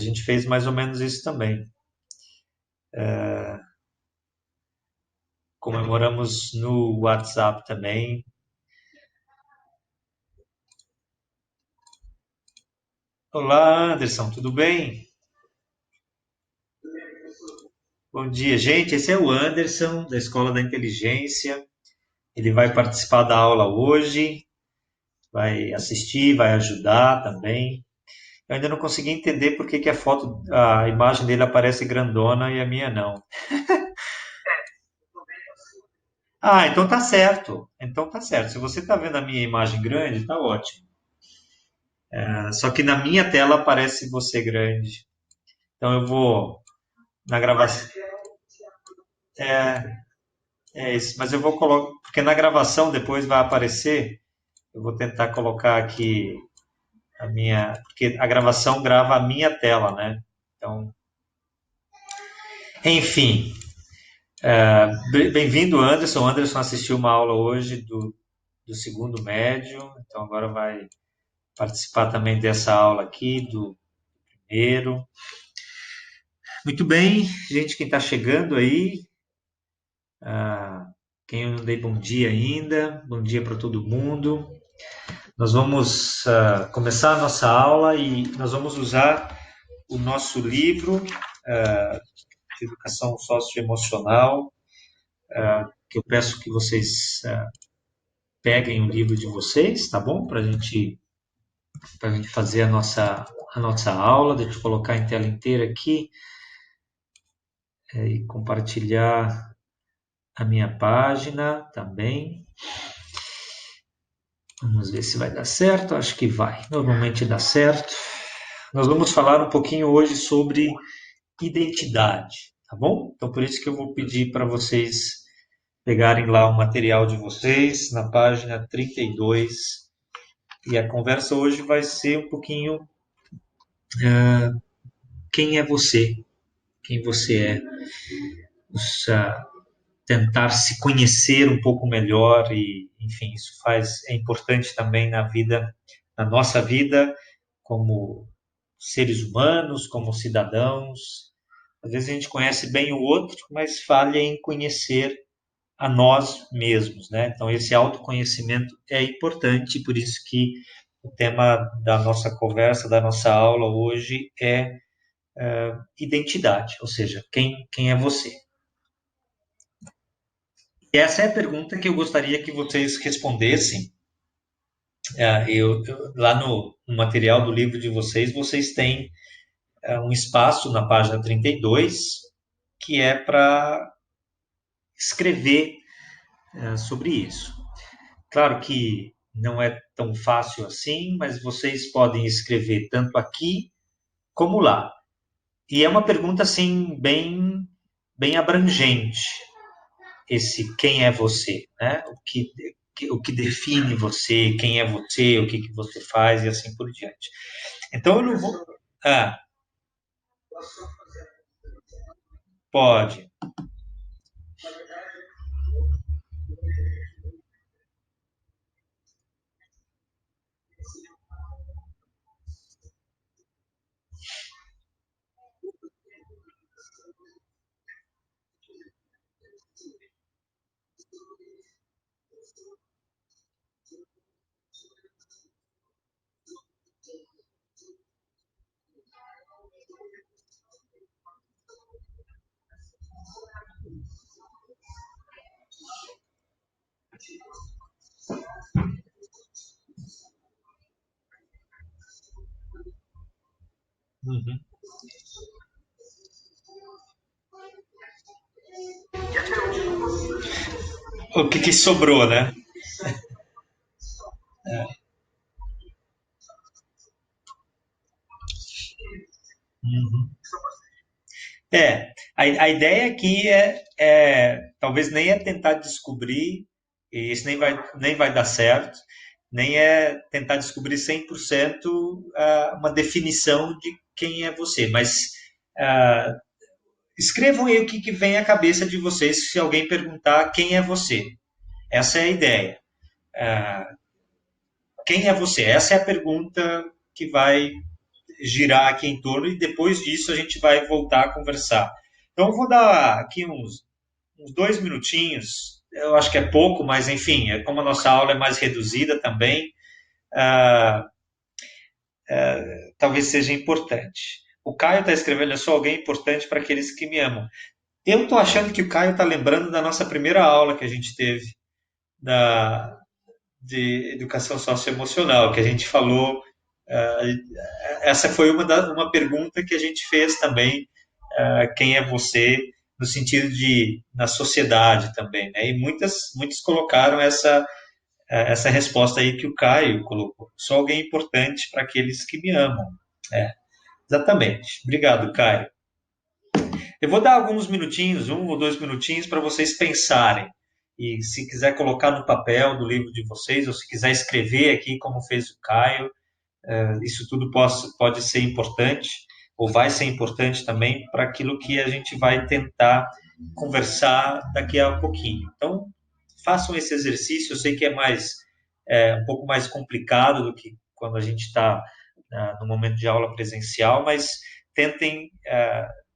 A gente fez mais ou menos isso também. Comemoramos no WhatsApp também. Olá, Anderson, tudo bem? Bom dia, gente. Esse é o Anderson, da Escola da Inteligência. Ele vai participar da aula hoje, vai assistir, vai ajudar também. Eu ainda não consegui entender por que que a foto, a imagem dele aparece grandona e a minha não. Ah, então tá certo. Então tá certo. Se você tá vendo a minha imagem grande, tá ótimo. Só que na minha tela aparece você grande. Então eu vou na gravação. É, é isso. Mas eu vou colocar, porque na gravação depois vai aparecer. Eu vou tentar colocar aqui a minha, porque a gravação grava a minha tela, né? Então, enfim, bem-vindo, Anderson. Anderson assistiu uma aula hoje do segundo médio, então agora vai participar também dessa aula aqui do primeiro. Muito bem, gente, quem está chegando aí, quem eu não dei bom dia ainda, bom dia para todo mundo. Nós vamos começar a nossa aula e nós vamos usar o nosso livro de educação socioemocional, que eu peço que vocês peguem o livro de vocês, tá bom? Para a gente fazer a nossa aula. Deixa eu colocar em tela inteira aqui e compartilhar a minha página também. Vamos ver se vai dar certo. Acho que vai. Normalmente dá certo. Nós vamos falar um pouquinho hoje sobre identidade, tá bom? Então, por isso que eu vou pedir para vocês pegarem lá o material de vocês na página 32. E a conversa hoje vai ser um pouquinho quem é você, quem você é, os, tentar se conhecer um pouco melhor e, enfim, isso é importante também na nossa vida como seres humanos, como cidadãos. Às vezes a gente conhece bem o outro, mas falha em conhecer a nós mesmos, né? Então esse autoconhecimento é importante, por isso que o tema da nossa conversa, da nossa aula hoje é identidade, ou seja, quem é você? E essa é a pergunta que eu gostaria que vocês respondessem. Lá no material do livro de vocês, vocês têm um espaço na página 32 que é para escrever sobre isso. Claro que não é tão fácil assim, mas vocês podem escrever tanto aqui como lá. E é uma pergunta assim bem abrangente, esse quem é você, né? O que define você, quem é você, o que você faz e assim por diante. Então eu não vou. Ah, pode. Uhum. O que sobrou, né? Uhum. A ideia aqui talvez nem é tentar descobrir, e isso nem vai dar certo, nem é tentar descobrir 100% uma definição de quem é você, mas ah, escrevam aí o que vem à cabeça de vocês se alguém perguntar quem é você. Essa é a ideia. Quem é você? Essa é a pergunta que vai girar aqui em torno e depois disso a gente vai voltar a conversar. Então, eu vou dar aqui uns 2 minutinhos, eu acho que é pouco, mas enfim, como a nossa aula é mais reduzida também, ah, talvez seja importante. O Caio está escrevendo: eu sou alguém importante para aqueles que me amam. Eu estou achando que o Caio está lembrando da nossa primeira aula que a gente teve da, de educação socioemocional, que a gente falou. Essa foi uma pergunta que a gente fez também: quem é você, no sentido de na sociedade também, né? E muitos colocaram essa resposta aí que o Caio colocou. Sou alguém importante para aqueles que me amam. É, exatamente. Obrigado, Caio. Eu vou dar alguns minutinhos, 1 ou 2 minutinhos, para vocês pensarem. E se quiser colocar no papel do livro de vocês, ou se quiser escrever aqui, como fez o Caio, isso tudo pode ser importante, ou vai ser importante também para aquilo que a gente vai tentar conversar daqui a pouquinho. Então, façam esse exercício. Eu sei que um pouco mais complicado do que quando a gente está no momento de aula presencial, mas tentem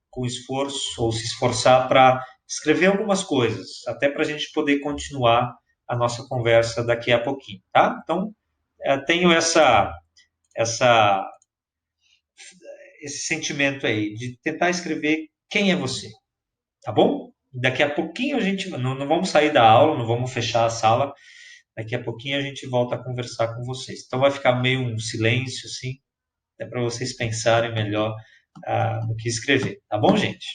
com esforço ou se esforçar para escrever algumas coisas, até para a gente poder continuar a nossa conversa daqui a pouquinho, tá? Então, tenho essa, esse sentimento aí de tentar escrever quem é você, tá bom? Daqui a pouquinho a gente não vamos sair da aula, não vamos fechar a sala. Daqui a pouquinho a gente volta a conversar com vocês. Então vai ficar meio um silêncio assim, é para vocês pensarem melhor no que escrever, tá bom, gente?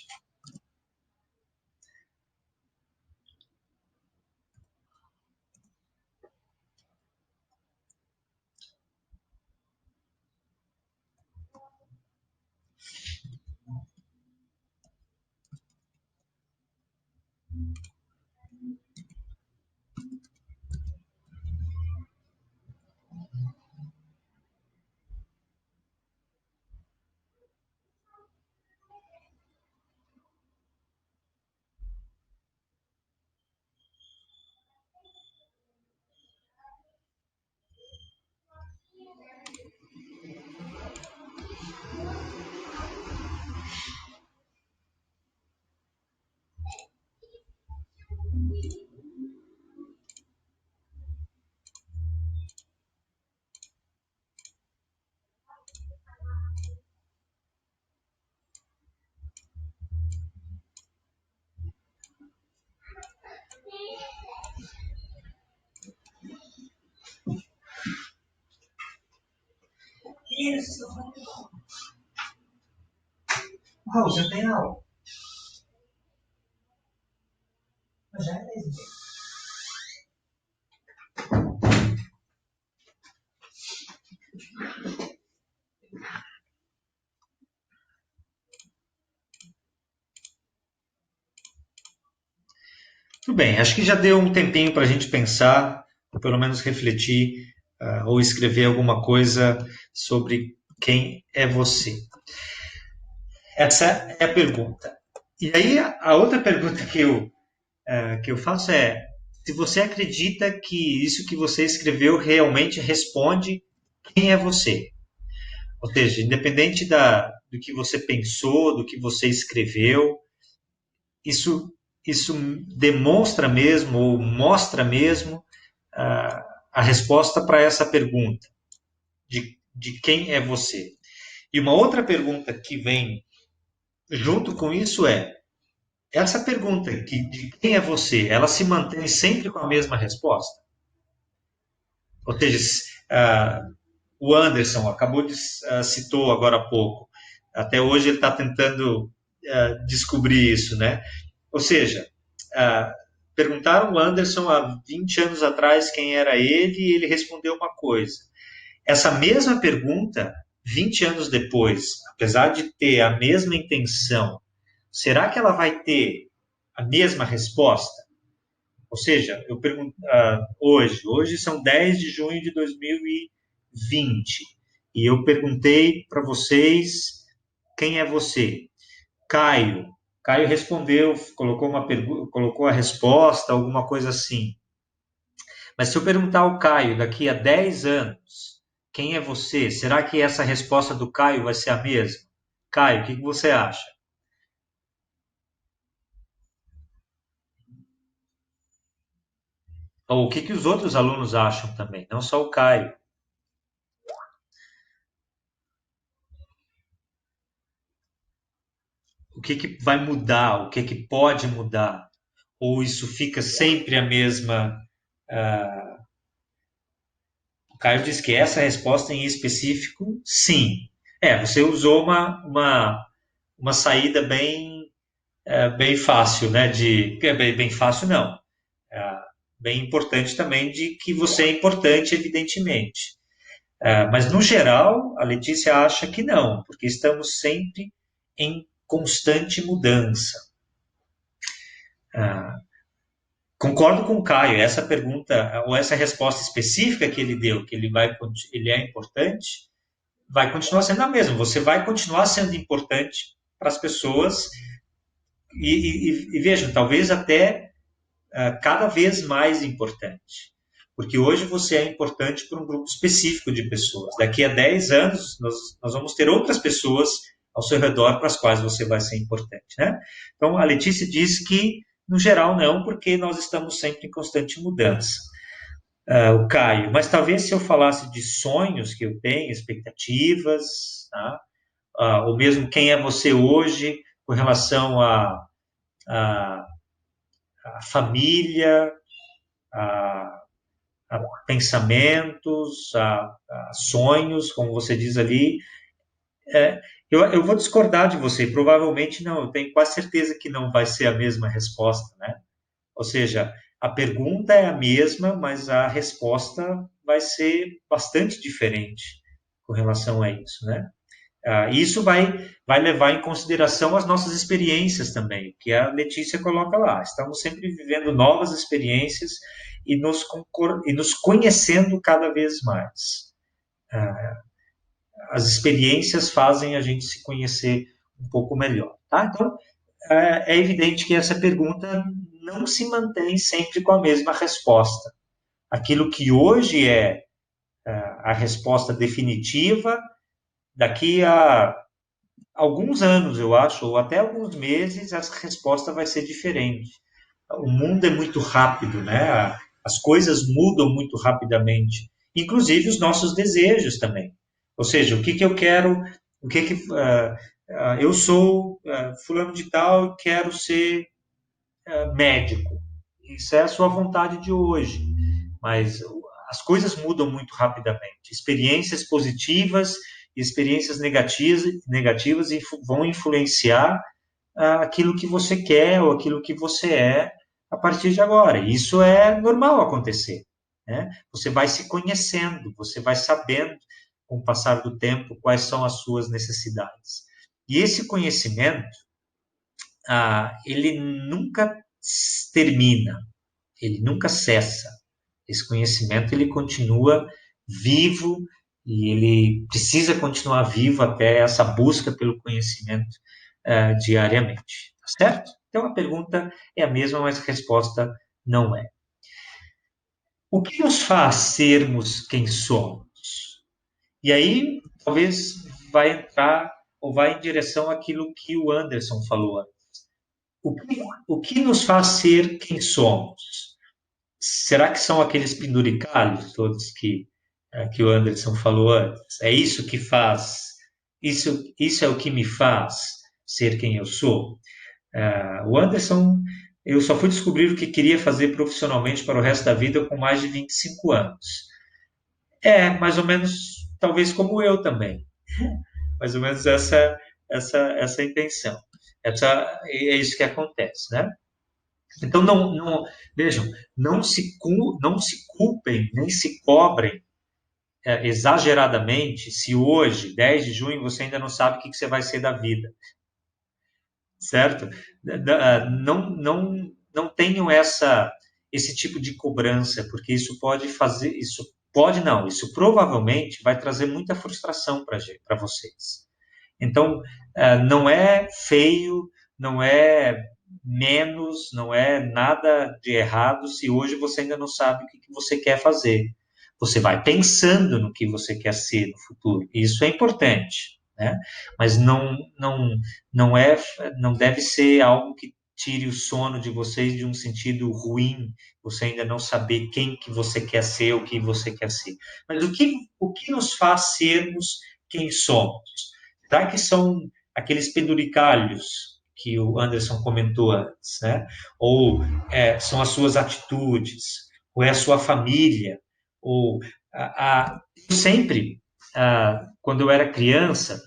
Isso. Raul, você tem aula? Já é mesmo. Tudo bem, acho que já deu um tempinho para a gente pensar, ou pelo menos refletir, ou escrever alguma coisa sobre quem é você. Essa é a pergunta. E aí, a outra pergunta que eu faço é: se você acredita que isso que você escreveu realmente responde quem é você? Ou seja, independente do que você pensou, do que você escreveu, isso, isso demonstra mesmo ou mostra mesmo a resposta para essa pergunta, de quem é você. E uma outra pergunta que vem junto com isso é: essa pergunta de quem é você, ela se mantém sempre com a mesma resposta? Ou seja, o Anderson acabou de citou agora há pouco. Até hoje ele está tentando descobrir isso, né? Ou seja, uh, perguntaram o Anderson há 20 anos atrás quem era ele e ele respondeu uma coisa. Essa mesma pergunta, 20 anos depois, apesar de ter a mesma intenção, será que ela vai ter a mesma resposta? Ou seja, eu pergunto hoje são 10 de junho de 2020, e eu perguntei para vocês quem é você. Caio. Caio respondeu, colocou uma pergunta, colocou a resposta, alguma coisa assim. Mas se eu perguntar ao Caio daqui a 10 anos, Quem é você? Será que essa resposta do Caio vai ser a mesma? Caio, o que você acha? Ou o que os outros alunos acham também, não só o Caio. O que vai mudar? O que pode mudar? Ou isso fica sempre a mesma? O Caio diz que essa resposta em específico, sim. Você usou uma saída bem fácil, né? Bem fácil, não. É, bem importante também de que você é importante, evidentemente. Mas, no geral, a Letícia acha que não, porque estamos sempre em constante mudança. Concordo com o Caio, essa pergunta, ou essa resposta específica que ele deu, que ele é importante, vai continuar sendo a mesma. Você vai continuar sendo importante para as pessoas e vejam, talvez até cada vez mais importante. Porque hoje você é importante para um grupo específico de pessoas. Daqui a 10 anos, nós vamos ter outras pessoas ao seu redor para as quais você vai ser importante. Né? Então, a Letícia diz que, no geral, não, porque nós estamos sempre em constante mudança. O Caio, mas talvez se eu falasse de sonhos que eu tenho, expectativas, tá? Ou mesmo quem é você hoje com relação a, a família, a, a pensamentos, a sonhos, como você diz ali. Eu vou discordar de você, provavelmente não, eu tenho quase certeza que não vai ser a mesma resposta, né? Ou seja, a pergunta é a mesma, mas a resposta vai ser bastante diferente com relação a isso, né? Isso vai levar em consideração as nossas experiências também, que a Letícia coloca lá. Estamos sempre vivendo novas experiências e nos conhecendo cada vez mais. As experiências fazem a gente se conhecer um pouco melhor. Tá? Então, é evidente que essa pergunta não se mantém sempre com a mesma resposta. Aquilo que hoje é a resposta definitiva, daqui a alguns anos, eu acho, ou até alguns meses, essa resposta vai ser diferente. O mundo é muito rápido, né? As coisas mudam muito rapidamente, inclusive os nossos desejos também. Ou seja, o que que eu quero, eu sou fulano de tal, quero ser médico. Isso é a sua vontade de hoje, mas as coisas mudam muito rapidamente. Experiências positivas e experiências negativas vão influenciar aquilo que você quer ou aquilo que você é a partir de agora. Isso é normal acontecer. Né? Você vai se conhecendo, você vai sabendo, com o passar do tempo, quais são as suas necessidades. E esse conhecimento, ele nunca termina, ele nunca cessa. Esse conhecimento ele continua vivo e ele precisa continuar vivo até essa busca pelo conhecimento diariamente, tá certo? Então a pergunta é a mesma, mas a resposta não é. O que nos faz sermos quem somos? E aí talvez vai entrar ou vai em direção àquilo que o Anderson falou antes. O que nos faz ser quem somos? Será que são aqueles penduricalhos todos que o Anderson falou antes? É isso que faz, isso é o que me faz ser quem eu sou? O Anderson, eu só fui descobrir o que queria fazer profissionalmente para o resto da vida com mais de 25 anos. Mais ou menos, talvez como eu também. Mais ou menos essa intenção. É isso que acontece, né? Então, vejam, não se culpem, nem se cobrem exageradamente se hoje, 10 de junho, você ainda não sabe o que você vai ser da vida, certo? Não tenham esse tipo de cobrança, porque isso provavelmente vai trazer muita frustração para vocês. Então, não é feio, não é menos, não é nada de errado se hoje você ainda não sabe o que você quer fazer. Você vai pensando no que você quer ser no futuro. Isso é importante, né? Mas não é, não deve ser algo que tire o sono de vocês de um sentido ruim, você ainda não saber quem que você quer ser, o que você quer ser. Mas o que nos faz sermos quem somos? Será que são aqueles penduricalhos que o Anderson comentou antes, né? Ou são as suas atitudes, ou é a sua família, ou eu sempre, quando eu era criança,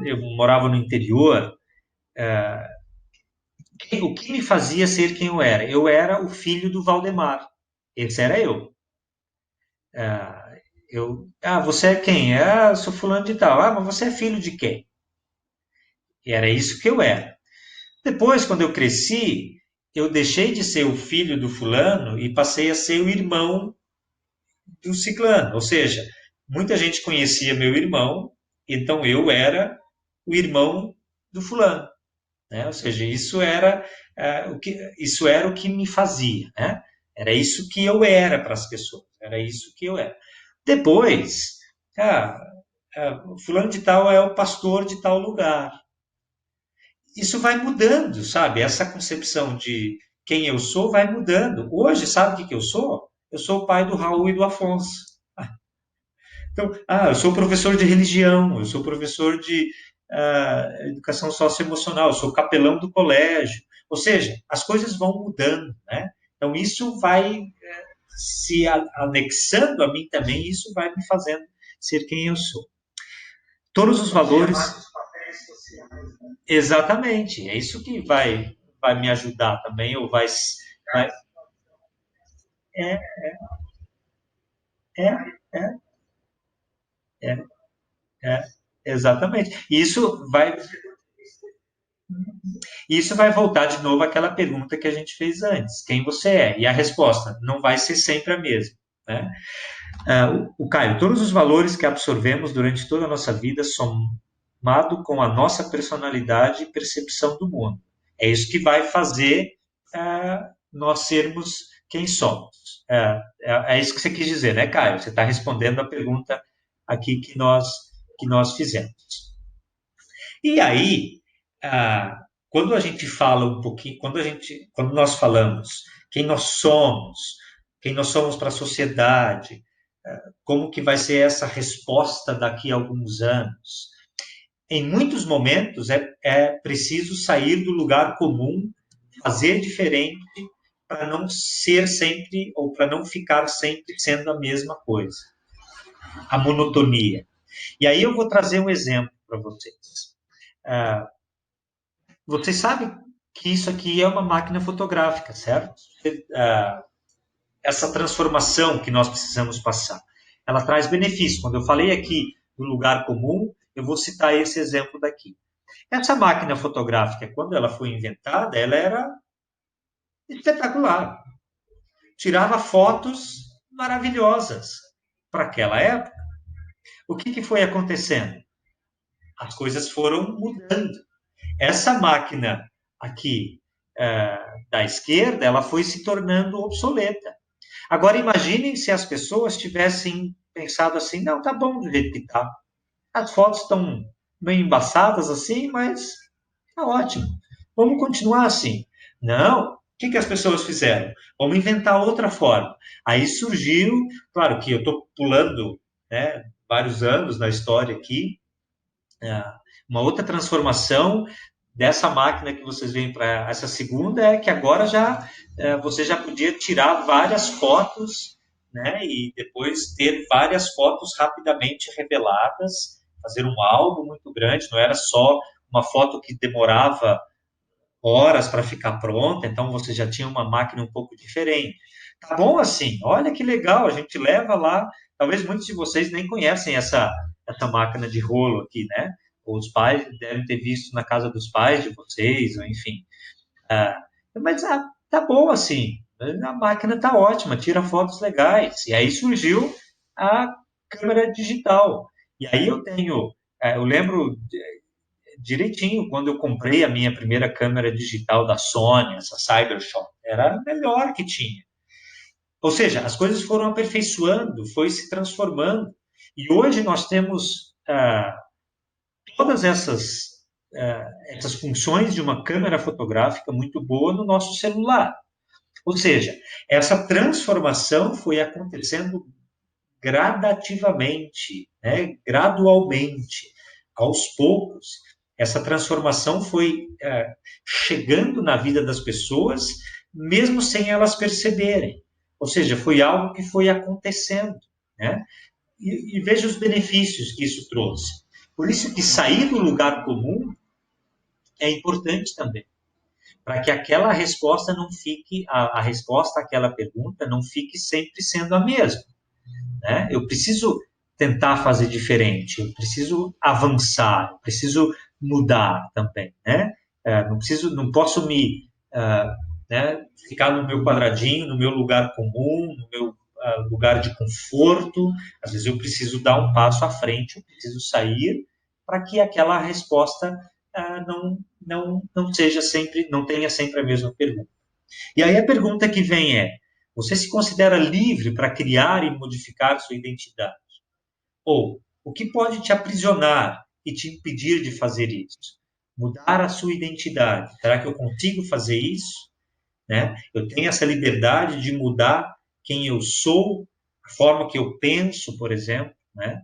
eu morava no interior, o que me fazia ser quem eu era? Eu era o filho do Valdemar. Esse era eu. Você é quem? Eu sou fulano de tal. Mas você é filho de quem? E era isso que eu era. Depois, quando eu cresci, eu deixei de ser o filho do fulano e passei a ser o irmão do ciclano. Ou seja, muita gente conhecia meu irmão, então eu era o irmão do fulano, né? Ou seja, isso era o que me fazia, né? Era isso que eu era para as pessoas, era isso que eu era. Depois, ah, fulano de tal é o pastor de tal lugar. Isso vai mudando, sabe? Essa concepção de quem eu sou vai mudando. Hoje, sabe o que eu sou? Eu sou o pai do Raul e do Afonso. Então, eu sou professor de religião, eu sou professor de educação socioemocional, eu sou capelão do colégio. Ou seja, as coisas vão mudando, né? Então, isso vai se anexando a mim também, isso vai me fazendo ser quem eu sou. Todos os valores. Exatamente, é isso que vai me ajudar também, ou vai é, é, é, é, é, exatamente. Isso vai voltar de novo àquela pergunta que a gente fez antes: quem você é? E a resposta não vai ser sempre a mesma, né? O Caio, todos os valores que absorvemos durante toda a nossa vida somado com a nossa personalidade e percepção do mundo. É isso que vai fazer nós sermos quem somos. É isso que você quis dizer, né, Caio? Você está respondendo a pergunta aqui que nós fizemos. E aí, quando a gente fala um pouquinho, quando nós falamos quem nós somos para a sociedade, como que vai ser essa resposta daqui a alguns anos? Em muitos momentos é preciso sair do lugar comum, fazer diferente para não ser sempre ou para não ficar sempre sendo a mesma coisa, a monotonia. E aí eu vou trazer um exemplo para vocês. Vocês sabem que isso aqui é uma máquina fotográfica, certo? Essa transformação que nós precisamos passar, ela traz benefícios. Quando eu falei aqui do lugar comum, eu vou citar esse exemplo daqui. Essa máquina fotográfica, quando ela foi inventada, ela era espetacular. Tirava fotos maravilhosas para aquela época. O que foi acontecendo? As coisas foram mudando. Essa máquina aqui da esquerda, ela foi se tornando obsoleta. Agora imaginem se as pessoas tivessem pensado assim, não, tá bom do jeito que tá. As fotos estão meio embaçadas assim, mas tá ótimo. Vamos continuar assim. Não. O que as pessoas fizeram? Vamos inventar outra forma. Aí surgiu, claro que eu estou pulando, né, vários anos na história aqui, uma outra transformação dessa máquina que vocês veem para essa segunda é que agora você já podia tirar várias fotos, né, e depois ter várias fotos rapidamente reveladas, fazer um álbum muito grande, não era só uma foto que demorava horas para ficar pronta, então você já tinha uma máquina um pouco diferente. Tá bom assim, olha que legal, a gente leva lá, talvez muitos de vocês nem conhecem essa máquina de rolo aqui, né? Os pais devem ter visto na casa dos pais de vocês, ou enfim. Ah, mas tá bom assim, a máquina tá ótima, tira fotos legais. E aí surgiu a câmera digital. E aí eu lembro direitinho quando eu comprei a minha primeira câmera digital da Sony, essa Cybershot, era a melhor que tinha. Ou seja, as coisas foram aperfeiçoando, foi se transformando. E hoje nós temos todas essas funções de uma câmera fotográfica muito boa no nosso celular. Ou seja, essa transformação foi acontecendo gradativamente, né? Gradualmente, aos poucos. Essa transformação foi chegando na vida das pessoas, mesmo sem elas perceberem. Ou seja, foi algo que foi acontecendo, né? E veja os benefícios que isso trouxe. Por isso que sair do lugar comum é importante também, para que aquela resposta não fique, a resposta àquela pergunta não fique sempre sendo a mesma, né? Eu preciso tentar fazer diferente, eu preciso avançar, eu preciso mudar também, né? Não posso né, ficar no meu quadradinho, no meu lugar comum, no meu lugar de conforto. Às vezes eu preciso dar um passo à frente, eu preciso sair para que aquela resposta não seja sempre, não tenha sempre a mesma pergunta. E aí a pergunta que vem é: você se considera livre para criar e modificar sua identidade? Ou o que pode te aprisionar e te impedir de fazer isso? Mudar a sua identidade. Será que eu consigo fazer isso? Né? Eu tenho essa liberdade de mudar quem eu sou, a forma que eu penso, por exemplo, né?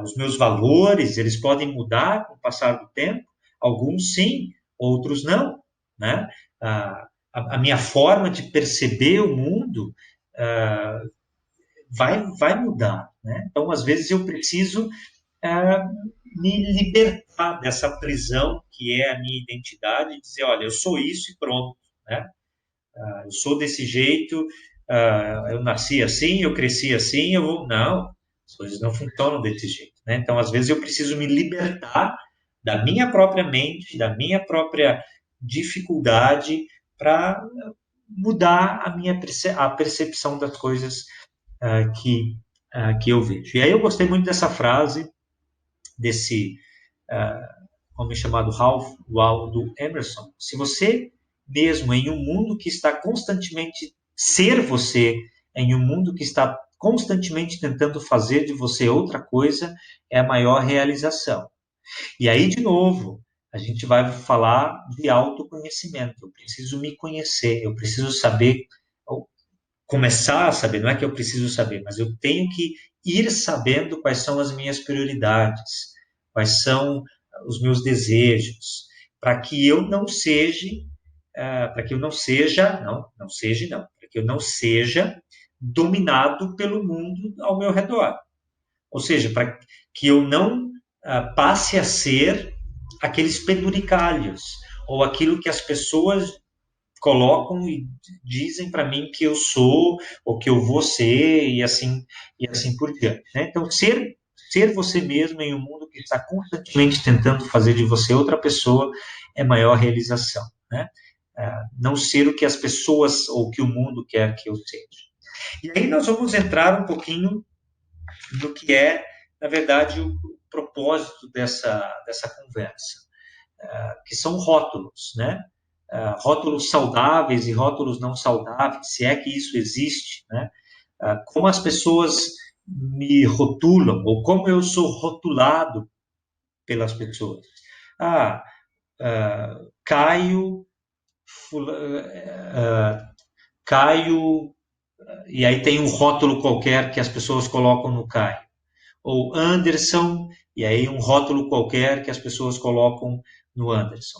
Os meus valores, eles podem mudar com o passar do tempo, alguns sim, outros não, né? A minha forma de perceber o mundo vai mudar, né? Então, às vezes, eu preciso me libertar dessa prisão que é a minha identidade e dizer, olha, eu sou isso e pronto, né? Eu sou desse jeito, eu nasci assim, eu cresci assim, eu vou... Não, as coisas não funcionam desse jeito, né? Então, às vezes, eu preciso me libertar da minha própria mente, da minha própria dificuldade para mudar a percepção das coisas que eu vejo. E aí eu gostei muito dessa frase desse homem chamado Ralph Waldo Emerson. Se você mesmo em um mundo que está constantemente ser você, em um mundo que está constantemente tentando fazer de você outra coisa, é a maior realização. E aí, de novo, a gente vai falar de autoconhecimento. Eu preciso me conhecer, eu preciso saber, começar a saber, não é que eu preciso saber, mas eu tenho que ir sabendo quais são as minhas prioridades, quais são os meus desejos, para que eu não seja, para que eu não seja, não seja, não, para que eu não seja dominado pelo mundo ao meu redor. Ou seja, para que eu não passe a ser aqueles penduricalhos, ou aquilo que as pessoas colocam e dizem para mim que eu sou ou que eu vou ser e assim por diante, né? Então ser você mesmo em um mundo que está constantemente tentando fazer de você outra pessoa é maior realização, né? Não ser o que as pessoas ou que o mundo quer que eu seja. E aí nós vamos entrar um pouquinho no que é, na verdade, o propósito dessa conversa, que são rótulos, né? Rótulos saudáveis e rótulos não saudáveis, se é que isso existe, né? Como as pessoas me rotulam, ou como eu sou rotulado pelas pessoas. Ah, Caio, Caio, e aí tem um rótulo qualquer que as pessoas colocam no Caio. Ou Anderson, e aí um rótulo qualquer que as pessoas colocam no Anderson.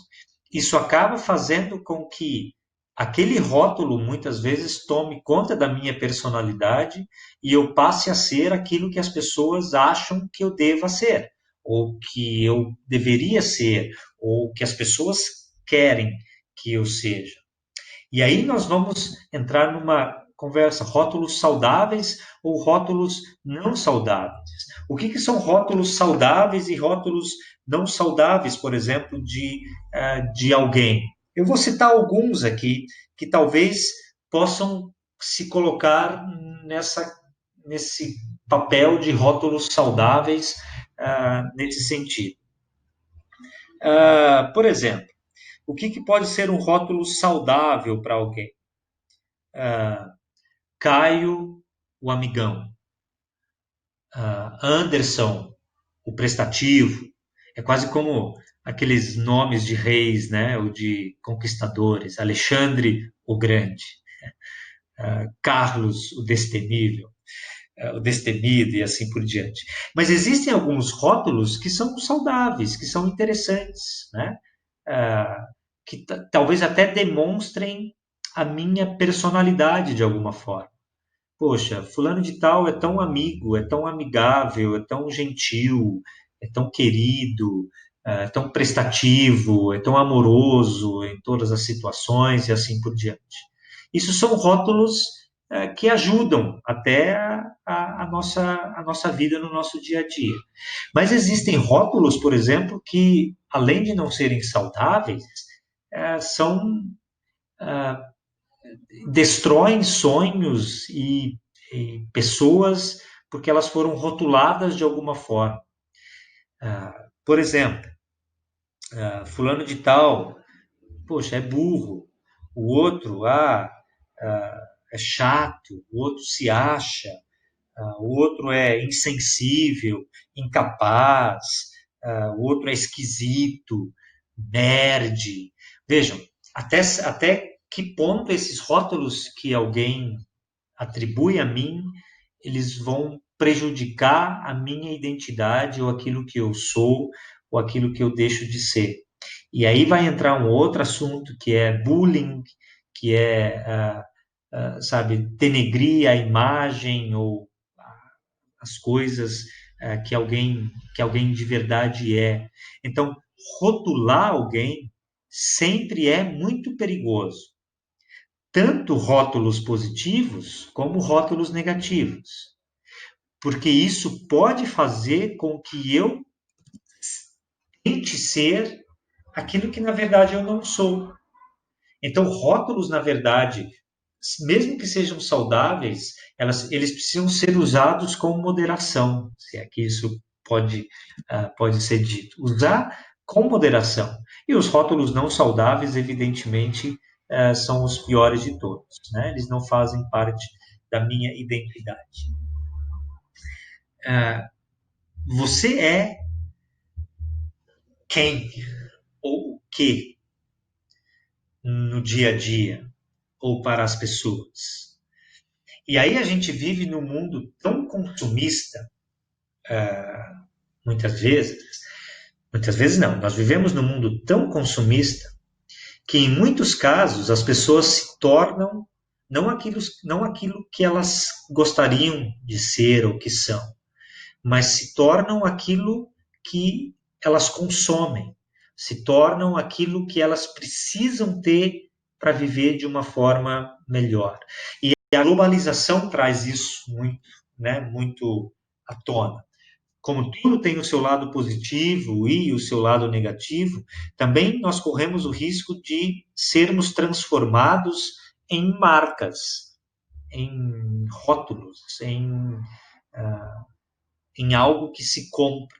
Isso acaba fazendo com que aquele rótulo muitas vezes tome conta da minha personalidade e eu passe a ser aquilo que as pessoas acham que eu deva ser, ou que eu deveria ser, ou que as pessoas querem que eu seja. E aí nós vamos entrar numa conversa, rótulos saudáveis ou rótulos não saudáveis. O que são rótulos saudáveis e rótulos não saudáveis, por exemplo, de alguém? Eu vou citar alguns aqui que talvez possam se colocar nesse papel de rótulos saudáveis nesse sentido. Por exemplo, o que pode ser um rótulo saudável para alguém? Caio, o amigão. Anderson, o prestativo. É quase como aqueles nomes de reis, né? Ou de conquistadores. Alexandre, o Grande. Carlos, o Destemível. O destemido e assim por diante. Mas existem alguns rótulos que são saudáveis, que são interessantes, né? Ah, que talvez até demonstrem a minha personalidade de alguma forma. Poxa, fulano de tal é tão amigo, é tão amigável, é tão gentil, é tão querido, é tão prestativo, é tão amoroso em todas as situações e assim por diante. Isso são rótulos que ajudam até a nossa vida no nosso dia a dia. Mas existem rótulos, por exemplo, que além de não serem saudáveis, são destroem sonhos e pessoas porque elas foram rotuladas de alguma forma. Por exemplo, fulano de tal, poxa, é burro. O outro, é chato. O outro se acha. O outro é insensível, incapaz. O outro é esquisito, nerd. Vejam, até que ponto esses rótulos que alguém atribui a mim, eles vão prejudicar a minha identidade ou aquilo que eu sou ou aquilo que eu deixo de ser. E aí vai entrar um outro assunto que é bullying, que é, sabe, denegrir a imagem ou as coisas que alguém de verdade é. Então, rotular alguém sempre é muito perigoso, tanto rótulos positivos como rótulos negativos, porque isso pode fazer com que eu tente ser aquilo que na verdade eu não sou. Então, rótulos, na verdade, mesmo que sejam saudáveis, eles precisam ser usados com moderação, se é que isso pode ser dito. Usar com moderação. E os rótulos não saudáveis, evidentemente, são os piores de todos. Né? Eles não fazem parte da minha identidade. Você é quem ou o que no dia a dia ou para as pessoas. E aí a gente vive num mundo tão consumista, muitas vezes não, nós vivemos num mundo tão consumista que em muitos casos as pessoas se tornam não aquilo que elas gostariam de ser ou que são, mas se tornam aquilo que elas consomem, se tornam aquilo que elas precisam ter para viver de uma forma melhor. E a globalização traz isso muito, né, muito à tona. Como tudo tem o seu lado positivo e o seu lado negativo, também nós corremos o risco de sermos transformados em marcas, em rótulos, em algo que se compra.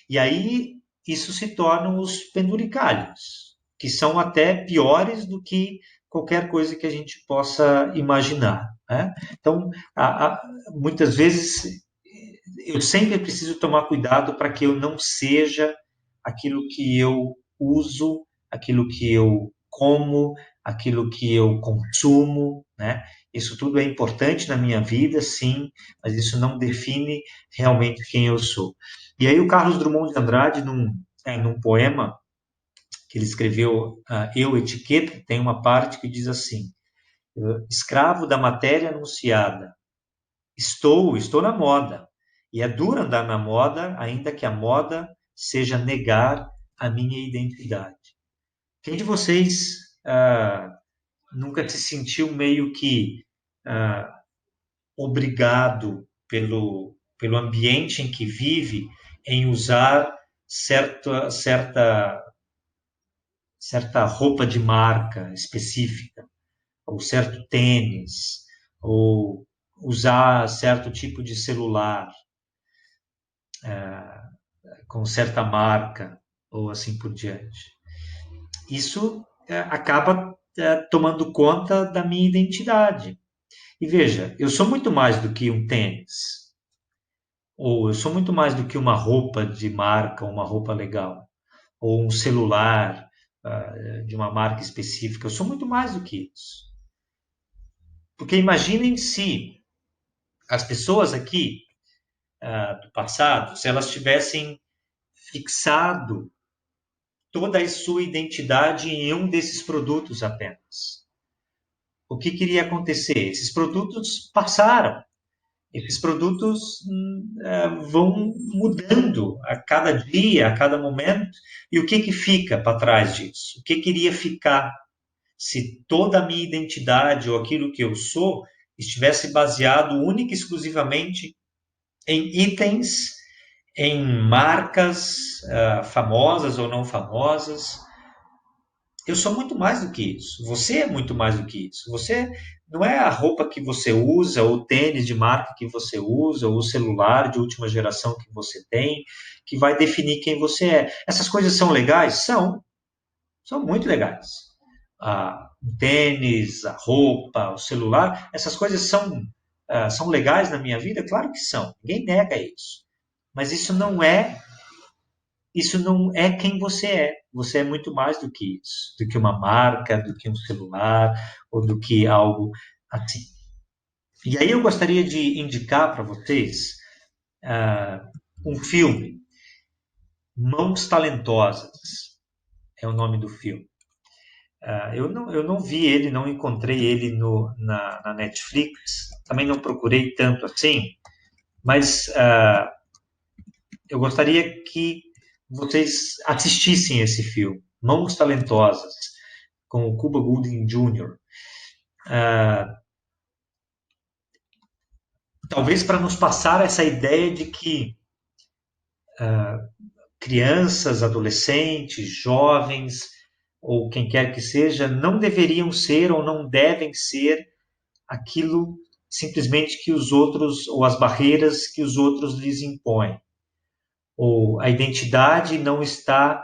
E aí isso se tornam os penduricalhos, que são até piores do que qualquer coisa que a gente possa imaginar. Né? Então, muitas vezes eu sempre preciso tomar cuidado para que eu não seja aquilo que eu uso, aquilo que eu como, aquilo que eu consumo, né? Isso tudo é importante na minha vida, sim, mas isso não define realmente quem eu sou. E aí o Carlos Drummond de Andrade, num poema que ele escreveu, Eu, Etiqueta, tem uma parte que diz assim, escravo da matéria anunciada, estou na moda. E é duro andar na moda, ainda que a moda seja negar a minha identidade. Quem de vocês nunca se sentiu meio que obrigado pelo ambiente em que vive em usar certa roupa de marca específica, ou certo tênis, ou usar certo tipo de celular com certa marca, ou assim por diante. Isso acaba tomando conta da minha identidade. E veja, eu sou muito mais do que um tênis, ou eu sou muito mais do que uma roupa de marca, uma roupa legal, ou um celular de uma marca específica. Eu sou muito mais do que isso. Porque imaginem se as pessoas aqui do passado, se elas tivessem fixado toda a sua identidade em um desses produtos apenas. O que queria acontecer? Esses produtos passaram. Esses produtos vão mudando a cada dia, a cada momento. E o que fica para trás disso? O que queria ficar se toda a minha identidade ou aquilo que eu sou estivesse baseado única e exclusivamente em itens, em marcas famosas ou não famosas? Eu sou muito mais do que isso. Você é muito mais do que isso. Você não é a roupa que você usa, ou o tênis de marca que você usa, ou o celular de última geração que você tem, que vai definir quem você é. Essas coisas são legais? São muito legais. O tênis, a roupa, o celular, essas coisas são legais na minha vida? Claro que são. Ninguém nega isso. Mas isso não é quem você é. Você é muito mais do que isso, do que uma marca, do que um celular ou do que algo assim. E aí eu gostaria de indicar para vocês um filme, Mãos Talentosas, é o nome do filme. Eu não vi ele, não encontrei ele na Netflix, também não procurei tanto assim, mas eu gostaria que vocês assistissem esse filme, Mãos Talentosas, com o Cuba Gooding Jr. Talvez para nos passar essa ideia de que crianças, adolescentes, jovens, ou quem quer que seja, não deveriam ser ou não devem ser aquilo simplesmente que os outros, ou as barreiras que os outros lhes impõem. Ou a identidade não está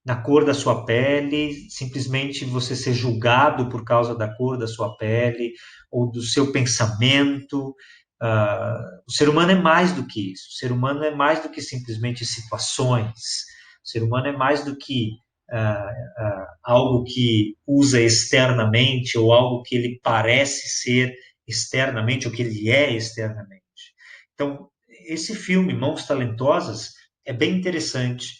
na cor da sua pele, simplesmente você ser julgado por causa da cor da sua pele ou do seu pensamento. O ser humano é mais do que isso. O ser humano é mais do que simplesmente situações. O ser humano é mais do que algo que usa externamente ou algo que ele parece ser externamente ou que ele é externamente. Então, esse filme, Mãos Talentosas, é bem interessante,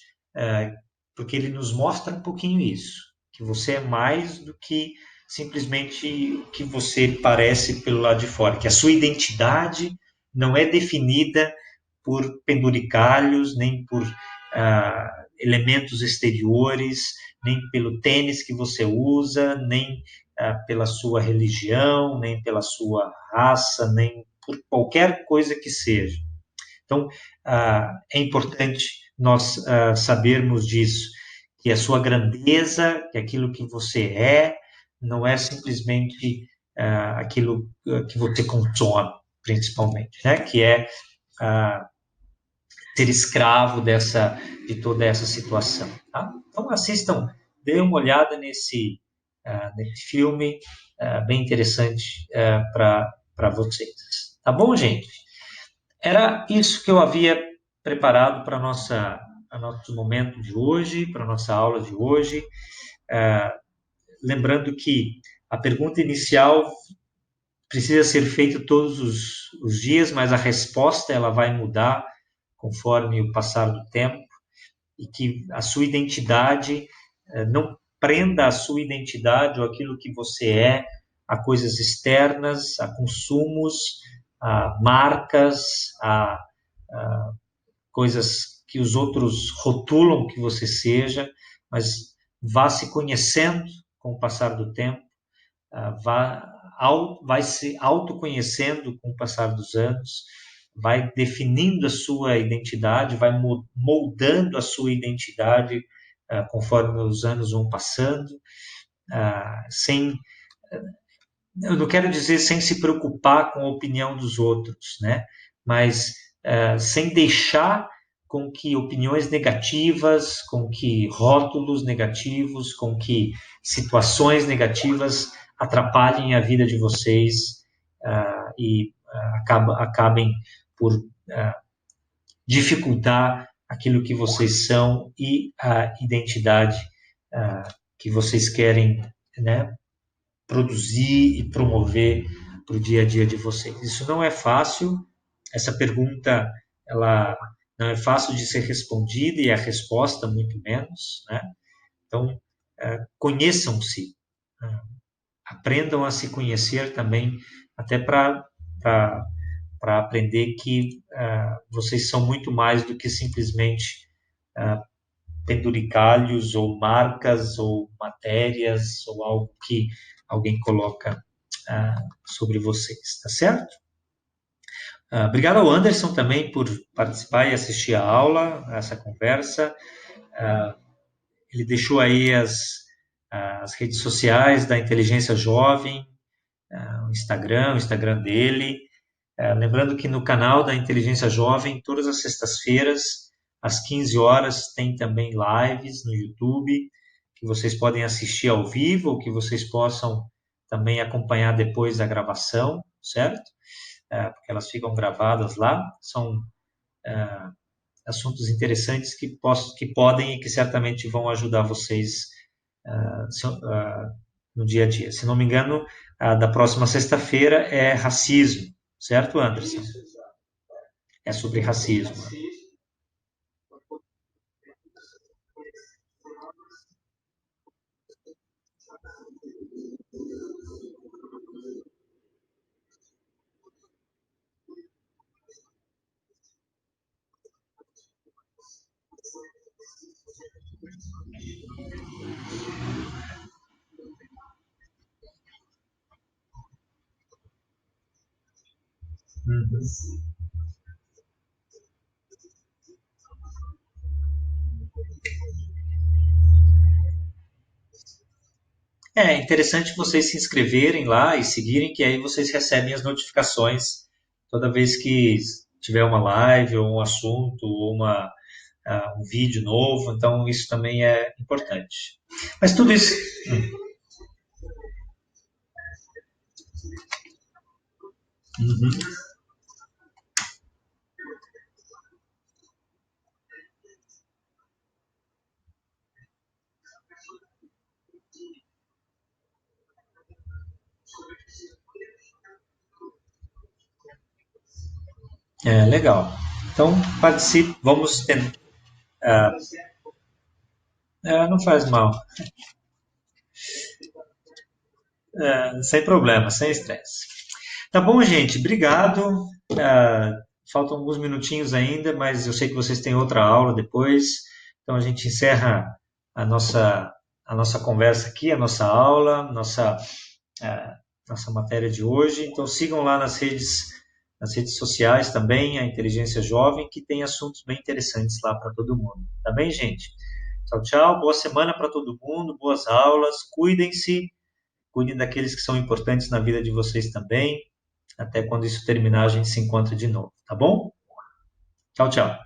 porque ele nos mostra um pouquinho isso, que você é mais do que simplesmente o que você parece pelo lado de fora, que a sua identidade não é definida por penduricalhos, nem por elementos exteriores, nem pelo tênis que você usa, nem pela sua religião, nem pela sua raça, nem por qualquer coisa que seja. Então, é importante nós sabermos disso, que a sua grandeza, que aquilo que você não é simplesmente aquilo que você consome, principalmente, né? Que é ser escravo de toda essa situação. Tá? Então, assistam, dêem uma olhada nesse filme, bem interessante para vocês. Tá bom, gente? Era isso que eu havia preparado para nosso momento de hoje, para a nossa aula de hoje. Lembrando que a pergunta inicial precisa ser feita todos os dias, mas a resposta ela vai mudar conforme o passar do tempo, e que a sua identidade não prenda a sua identidade ou aquilo que você a coisas externas, a consumos, a marcas, a coisas que os outros rotulam que você seja, mas vá se conhecendo com o passar do tempo, vai se autoconhecendo com o passar dos anos, vai definindo a sua identidade, vai moldando a sua identidade conforme os anos vão passando, eu não quero dizer sem se preocupar com a opinião dos outros, né? Mas sem deixar com que opiniões negativas, com que rótulos negativos, com que situações negativas atrapalhem a vida de vocês acabem por dificultar aquilo que vocês são e a identidade que vocês querem, né, produzir e promover para o dia a dia de vocês. Isso não é fácil, essa pergunta ela não é fácil de ser respondida e a resposta muito menos, né? Então, conheçam-se, aprendam a se conhecer também, até para aprender que vocês são muito mais do que simplesmente penduricalhos ou marcas ou matérias ou algo que alguém coloca sobre vocês, tá certo? Obrigado ao Anderson também por participar e assistir a aula, essa conversa. Ele deixou aí as redes sociais da Inteligência Jovem, o Instagram dele. Lembrando que no canal da Inteligência Jovem, todas as sextas-feiras, às 15 horas, tem também lives no YouTube, que vocês podem assistir ao vivo, ou que vocês possam também acompanhar depois da gravação, certo? Porque elas ficam gravadas lá, são assuntos interessantes que podem e que certamente vão ajudar vocês no dia a dia. Se não me engano, a da próxima sexta-feira é racismo, certo, Anderson? É sobre racismo. Uhum. É interessante vocês se inscreverem lá e seguirem, que aí vocês recebem as notificações toda vez que tiver uma live ou um assunto ou um vídeo novo. Então, isso também é importante. Mas tudo isso. Uhum. É legal. Então, participe, vamos tentar. Não faz mal, sem problema, sem estresse. Tá bom, gente? Obrigado. Faltam alguns minutinhos ainda, mas eu sei que vocês têm outra aula depois. Então a gente encerra a nossa, a nossa conversa aqui, a nossa aula, nossa matéria de hoje. Então sigam lá nas redes sociais também, a Inteligência Jovem, que tem assuntos bem interessantes lá para todo mundo. Tá bem, gente? Tchau, tchau. Boa semana para todo mundo, boas aulas. Cuidem-se, cuidem daqueles que são importantes na vida de vocês também. Até quando isso terminar, a gente se encontra de novo, tá bom? Tchau, tchau.